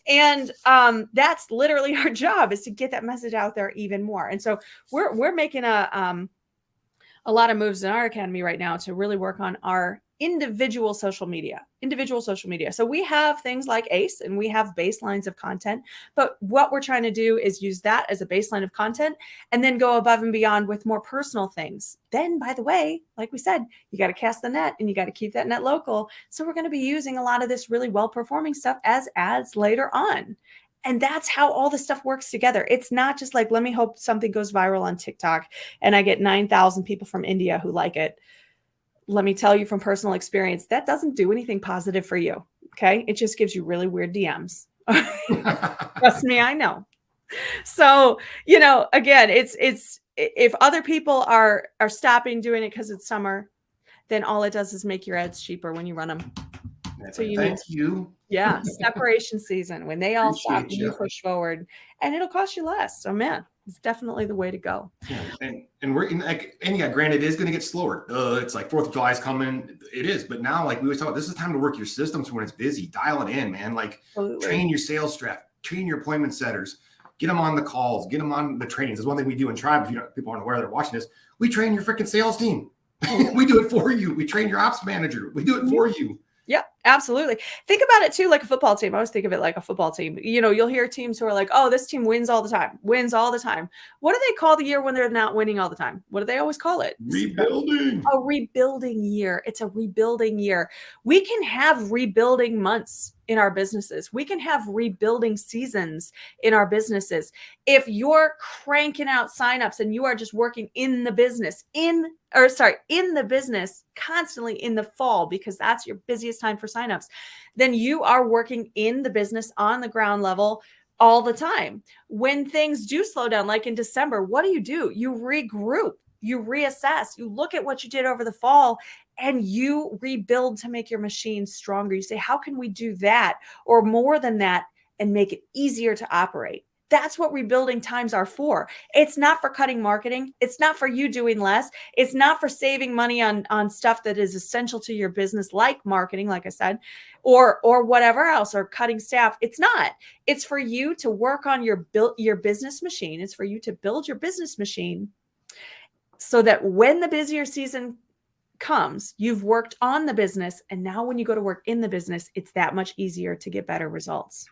And that's literally our job, is to get that message out there even more. And so we're making a lot of moves in our academy right now to really work on our individual social media. So we have things like ACE and we have baselines of content, but what we're trying to do is use that as a baseline of content and then go above and beyond with more personal things. Then, by the way, like we said, you got to cast the net and you got to keep that net local. So we're going to be using a lot of this really well-performing stuff as ads later on. And that's how all this stuff works together. It's not just like, let me hope something goes viral on TikTok and I get 9,000 people from India who like it. Let me tell you from personal experience, that doesn't do anything positive for you. Okay. It just gives you really weird DMs. Trust me, I know. So, again, it's if other people are stopping doing it because it's summer, then all it does is make your ads cheaper when you run them. So thank you. Yeah, separation season, when they all stop and you push forward, and it'll cost you less. So man, it's definitely the way to go. Yeah, and we're in granted, it is going to get slower. It's like 4th of July is coming. It is, but now, like we always talk about, this is time to work your systems when it's busy. Dial it in, man. Like train your sales staff, train your appointment setters, get them on the calls, get them on the trainings. That's one thing we do in Tribe. If people aren't aware they're watching this, we train your freaking sales team. We do it for you. We train your ops manager. We do it for you. Yeah, absolutely. Think about it too, like a football team. I always think of it like a football team. You'll hear teams who are like, oh, this team wins all the time. What do they call the year when they're not winning all the time? What do they always call it? Rebuilding. A rebuilding year. It's a rebuilding year. We can have rebuilding months in our businesses. We can have rebuilding seasons in our businesses. If you're cranking out signups and you are just working in the business, constantly in the fall, because that's your busiest time for signups, then you are working in the business on the ground level all the time. When things do slow down, like in December, what do? You regroup, you reassess, you look at what you did over the fall, and you rebuild to make your machine stronger. You say, how can we do that or more than that and make it easier to operate? That's what rebuilding times are for. It's not for cutting marketing. It's not for you doing less. It's not for saving money on stuff that is essential to your business, like marketing, like I said, or whatever else, or cutting staff. It's not. It's for you to work on your business machine. It's for you to build your business machine so that when the busier season comes, you've worked on the business, and now when you go to work in the business, it's that much easier to get better results.